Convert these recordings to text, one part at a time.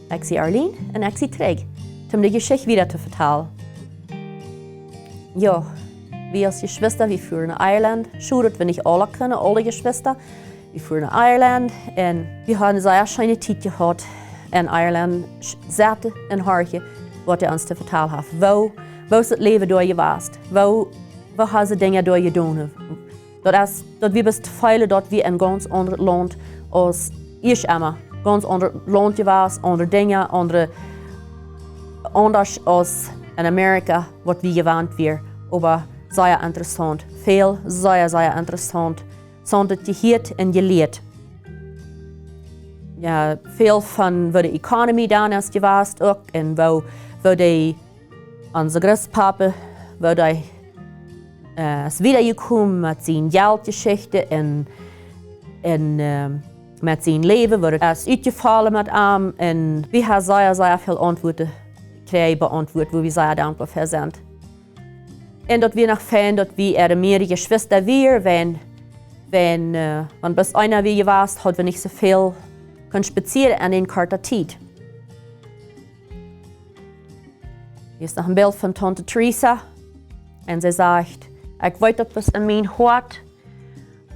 Ik zie Arlene en ik zie terug om de Geschichte wieder te vertellen. Ja, wir als Geschwister, wir fuhren nach Irland. Schön, dass wir nicht alle können, alle Geschwister. Wir fuhren nach Irland und wir haben eine sehr schöne Zeit gehabt in Irland. Zette en hartje wat ons te vertellen heeft. Wo is het leven door je was? Wo hebben ze dingen door je doen? Dat we best veilig dat we in ganz ander land als ich immer. Ganz ander land was, andere dingen, anders als in Amerika, wat we gewöhnt wir. Aber sehr interessant. Veel, sehr interessant. Zonder je hiert en je leert. Ja, veel van wat de economie dan is geweest ook. En wo die onze grootpapa, wo die is wiedergekomen met zijn geldgeschichte en met zijn leven, wo het is uitgevallen met hem. En we hebben zeer veel antwoorden gekregen, beantwoord, wo we zeer dankbaar voor zijn. En dat we nog vinden dat we er meer Geschwister weer, wenn bis einer wie warst, hat wir nicht so viel können spazieren an den korten Zeit. Hier ist noch ein Bild von Tante Teresa und sie sagt, ich weiß etwas in mein Hort,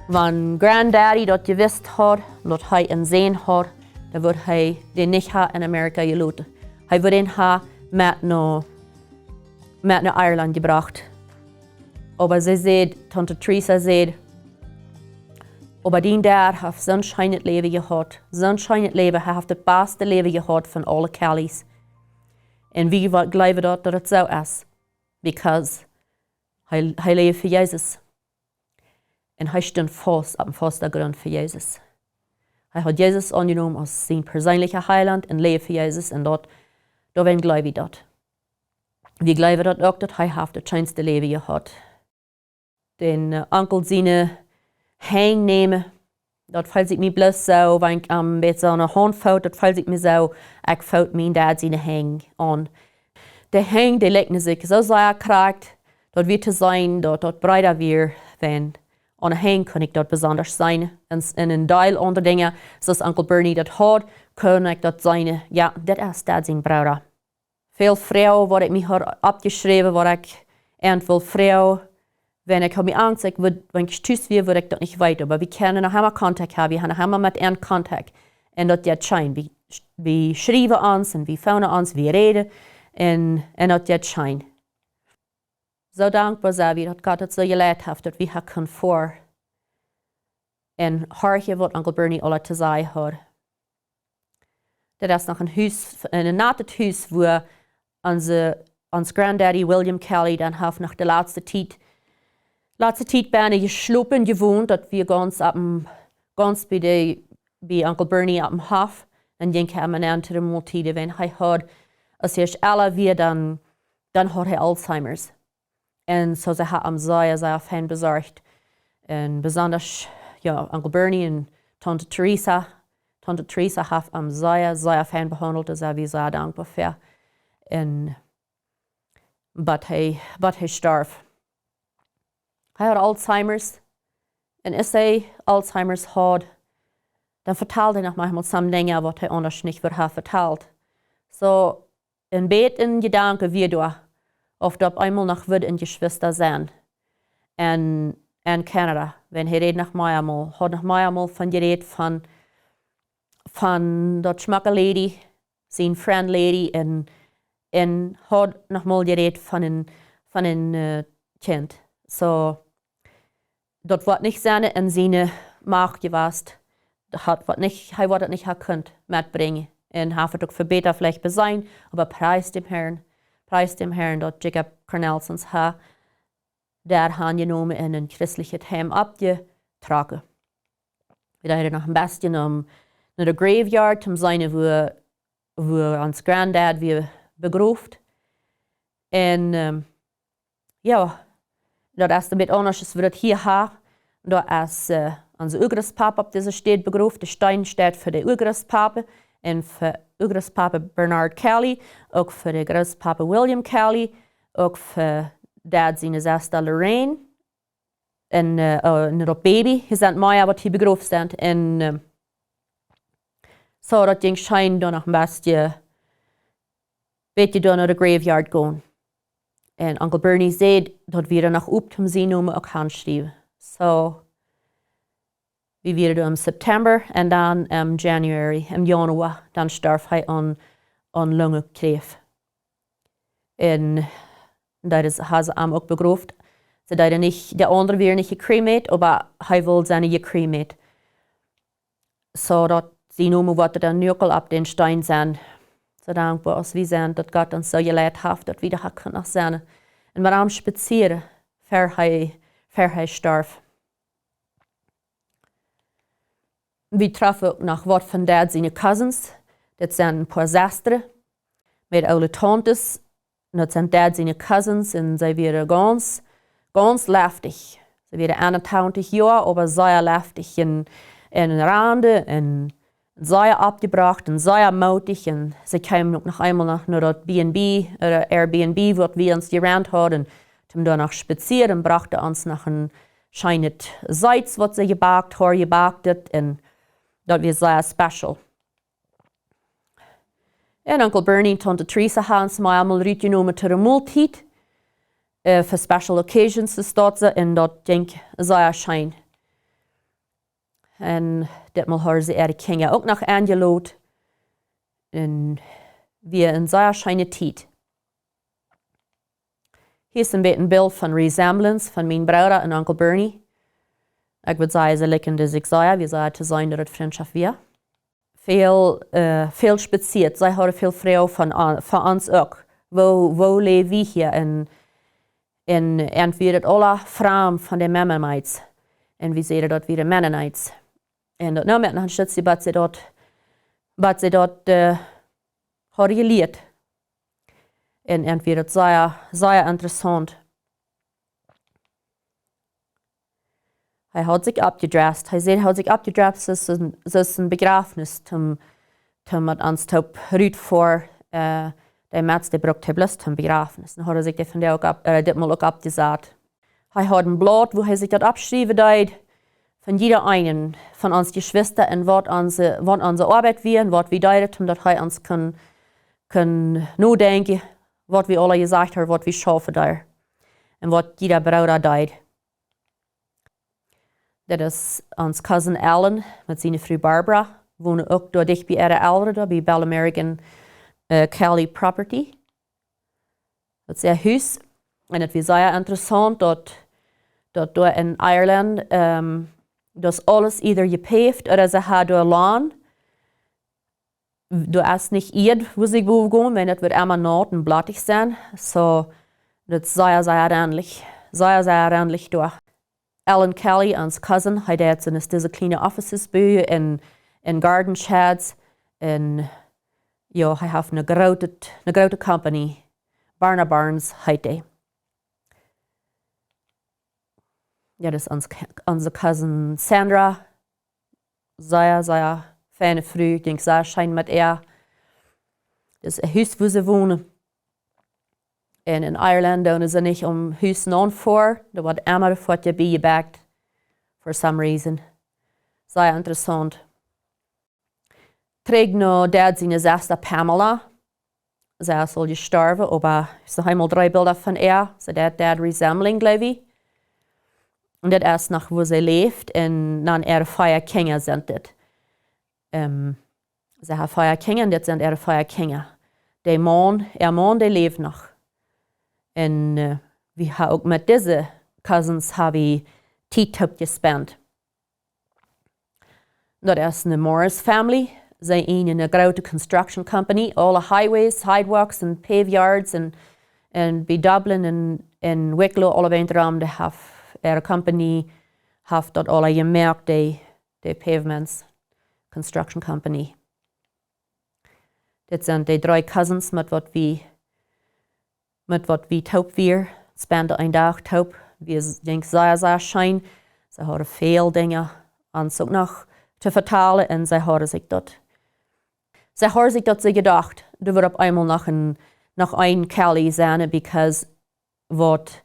wenn Granddaddy das gewusst hat, dass er ihn sehen hat, dann wird er den nicht in Amerika gelassen. Er wird ihn mit nach Irland gebracht. Aber sie sagt, Tante Teresa sagt, aber den der hat so ein schönes Leben gehabt. So ein schönes Leben, er hat das beste Leben gehabt von allen Kellys. Und wir glauben, dass das so ist. Because er lebt für Jesus. Und er steht fast auf dem festen Grund für Jesus. Er hat Jesus angenommen als sein persönlicher Heiland und lebt für Jesus. Und dort glauben wir das. Wir glauben auch, dass er das schönste Leben gehabt. Den Onkel seine Hang nemen, dat fällt sich mir bloß so, wenn ich mit so einer Hand fout, dat fällt sich mir so, ich fout mein Dad seine Hang an. Der Hang, der legt sich so sehr kragt, dort wird es sein, dort breiter wird, wenn an der Hang kann ich dort besonders sein. Und in ein Teil anderer Dinge, so dass Onkel Bernie das hat, kann ich dort sein, ja, das ist Dad sein Bruder. Viele Frauen, die ich mich abgeschrieben habe, die ich irgendwo Frau, wenn ich mich Angst habe, wenn ich stütze will, würde ich das nicht weiter. Aber wir können noch einmal Kontakt haben, wir haben noch einmal mit ihnen Kontakt. Und das jetzt scheint. Wir schreiben uns und wir phone uns, wir reden und das jetzt scheint. So dankbar sind wir, dass Gott uns so gelehrt hat, dass wir können vor und horchen, was Onkel Bernie alle zu sagen hat. Das ist noch ein Haus, ein nattes Haus, wo unser Granddaddy William Kelly dann nach der letzten Zeit bin ich geschlafen gewohnt, dass wir ganz bei Onkel Bernie am Hof und dann kam man an zu den Multiden, wenn er hat, als alle wir, dann hat er Alzheimer's. Und so sie hat ihm sehr fein besorgt. Und besonders, ja, Onkel Bernie und Tante Teresa. Tante Teresa hat ihm sehr fein behandelt, da sind wir sehr dankbar für. Und, aber er starb. Er hat Alzheimer's. Und als er Alzheimer's hat, dann vertelt er noch manchmal some Dinge, was er anders nicht wird vertelt. So, ein Bett in Gedanken wie du, oft auf einmal noch wird in Geschwister sein. Und in Kanada, wenn er redet nach mir einmal, hat nach mir einmal von geredet von der schmacke Lady, sein Friend Lady, und hat noch mal geredet von einem Kind. So, dort wird nicht seine in seine Macht gewesen. Er wird das nicht gekonnt mitbringen. Und er wird auch für Beter vielleicht besein, aber preis dem Herrn, dort Jacob Kornelsens hat, der hat genommen in ein christliches Heim abgetragen. Wir haben noch am besten nach der Graveyard, um seine, wo uns Granddad wir begruft. Und ja, das ist ein bisschen anders, als wir das hier haben. Da ist unser Urgroßpapa auf dieser Stadt begruft. Der Stein steht für den Urgroßpapa und für Urgroßpapa Bernard Kelly, auch für den Großpapa William Kelly, auch für Dad seine Schwester Lorraine und das Baby. Hier sind Maya, was hier begruft sind. Und so, das Ding scheint dann noch ein bisschen weet je dan naar de graveyard gaan. En Onkel Bernie zei dat we er nog op te zien om ook handschrijven. So, we werden im September en dan im January, im Januar, dan starf hij aan lungekreef. En dat is, has hem ook begroofd. Ze deden niet, de andere weer niet gecremeerd, maar hij wil zijn gecremeerd. Zodat ze noemen wat er dan nu ook al op den steen zijn. Zodat we als we zijn, dat God ons zo geleid heeft, dat we daar kunnen zijn. En met hem spazieren, ver hij starf. We treffen ook nog wat van dad zijn cousins. Dat zijn een paar zusters met oude tantes. En dat zijn dad zijn cousins en zij werden ganz leftig. Ze werden 21 jaar, maar zeer leftig en rande en zeer abgebracht en zeer mutig. En ze kwamen ook nog eenmaal naar dat B&B, Airbnb, wat we ons gerend hadden. Toen dan nog spazieren en brachten ons nog een schijnet Zeits, wat ze gebakt had. En dat was zeer special. En Onkel Bernie en Tante Teresa hebben ze mij allemaal uitgenomen tot een maaltijd. Voor special occasions staat ze en dat denk ik zeer schijn. En ditmaal hebben ze de kinderen ook nog aangelaten. En weer een zeer schijne tijd. Hier is een beetje een beeld van resemblance van mijn broer en Onkel Bernie. Ik wil zeggen, ze lijken dus ik zei, we zijn te zijn dat het vriendschap weer. Veel spaziert, zij hadden veel vrouw van ons ook. Wo leven we hier? En we het alle vrouwen van de Mennonites. En we zeiden dat we de Mennonites. En dat nou met een schutje, wat ze dat hadden geleerd. En we het zeer interessant. Hij had zich opgedrest. Hij zei, hij had zich opgedrest als een begrafenis. Toen met ons top ruut voor de mensen die broek te blust een begrafenis. Dan had hij zich ditmaal ook opgezet. Hij had een blad waar hij zich dat opschrijven deed van jeder einen van ons geschwister en wat onze arbeid weer en wat we deden, omdat hij ons kan nadenken wat we alle gezegd hebben, wat we schaffen daar. En wat jeder broeder deed. Dat is ons cousin Arlene met zijn vrouw Barbara. Wonen ook door dicht bij ihre ouderen, bij Bell American Kelly Property. Dat is haar huis. En het was zeer interessant dat door in Ireland dat alles ieder gepaved of ze had door laan. Du is niet eerd wo ik boven gaan, maar het wordt immer nat en blattig zijn. So, dat is zeer ähnlich door. Ellen Kelly, ons cousin, hij deed zijn deze kleine offices bij en garden sheds. En ja, hij heeft een grote company. Barna Barnes heet hij. Ja, dat is onze cousin Sandra. Zeer fijne vrouw. Ik denk, zeer schijn met haar. Dat is een huis waar ze wonen. En in Ireland doen ze niet om huizen aan voor. Er wordt immer voor je bijgebakt. For some reason. Zeer interessant. Terug naar dad zijn zuster Pamela. Zij is al gestorven, maar ze hebben 3 beelden van haar. Ze dad resembling, geloof ik. En dat is nog waar ze leeft. En dan 4 kinderen zijn dit. Ze hebben 4 kinderen en dit zijn 4 kinderen. Haar man, die leeft nog. En we hebben ook met deze cousins tijd gespendet. Dat is een Morris family. Zij in een grote construction company. Alle highways, sidewalks en paveyards en bij Dublin en Wicklow alle wederom de haar company heeft dat alle gemerkt de pavements construction company. Dit zijn de 3 cousins met wat we taub weer spenden een dag taub. We denken zeer schijn. Ze hadden veel dingen ons ook nog te vertalen en ze hadden zich dat ze gedacht. Er wordt op eenmaal nog een Kelly zijn, because wat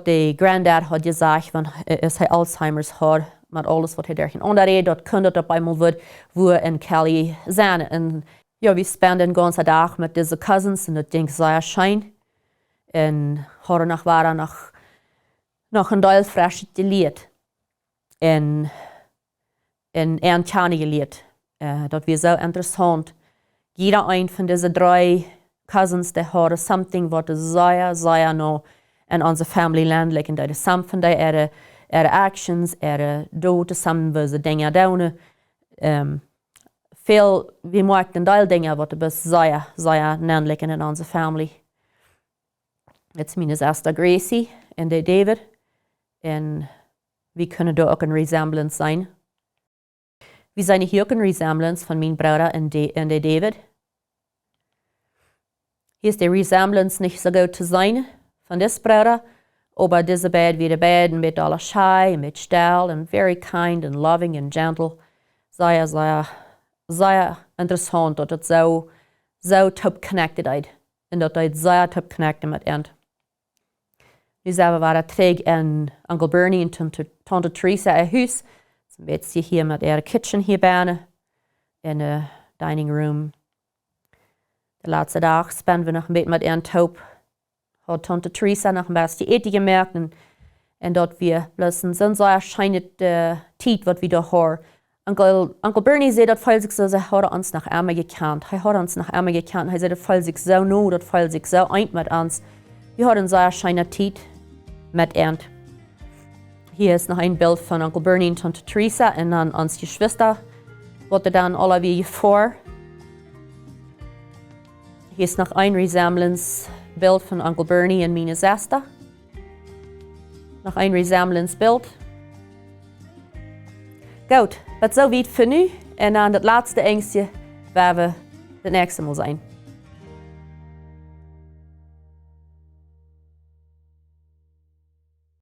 de granddad had gezegd, van als hij Alzheimer's had, met alles wat hij daarin onderreed, dat kon dat op eenmaal worden, wo een Kelly zijn. En ja, wir spenden den ganzen Tag mit diesen Cousins und das Ding sehr schön. Und heute Nacht war er noch ein Teil frisch geliert. Und ein Tjani geliert. Das war so interessant. Jeder ein von diesen 3 Cousins, der hat something, was sehr noch in unserer Family Land liegt. Das ist samt von ihre actions, ihre Dote, samt wie sie Dinge tun. Viel, wir machen ein Teil Dinge, was sehr nämlich in unserer Family. Jetzt meine Schwester Gracie und der David. Und wir können da auch ein Resemblance sein. Wir sind hier auch ein Resemblance von meinem Bruder und der David. Hier ist die Resemblance nicht so gut zu sein von diesem Bruder, aber diese beiden wieder beiden mit aller Schei, mit still und very kind and loving and gentle. Sehr interessant, dass das so top connected ist. Und dass das sehr top connected mit ihnen. Wir selber waren träg in Onkel Bernie und Tante Teresa ein Haus. Zum Beispiel hier mit ihrer Kitchen hier bane, in der Dining Room. Der letzte Tag spenden wir noch ein bisschen mit ihren Taub. Hat Tante Teresa noch ein bisschen die Ethik gemerkt und dort wir bloß so erscheint Tiet, was wir da haben. Onkel Bernie sagt, dass voll sich so, er hat uns nach einmal gekannt. Er hat uns nach einmal gekannt. Er sagt, dass voll sich so no, dass voll sich so eint mit uns. Wir haben so erscheint Tiet mit ihnen. Hier ist noch ein Bild von Onkel Bernie und Tante Teresa und dann uns Geschwister, was dann alle wie vor. Hier ist noch ein Resemblance-Bild von Onkel Bernie und meine Schwester. Noch ein Resemblance-Bild. Gut, das so weit für nu. Und dann das letzte Ängstchen werden wir das nächste Mal sein.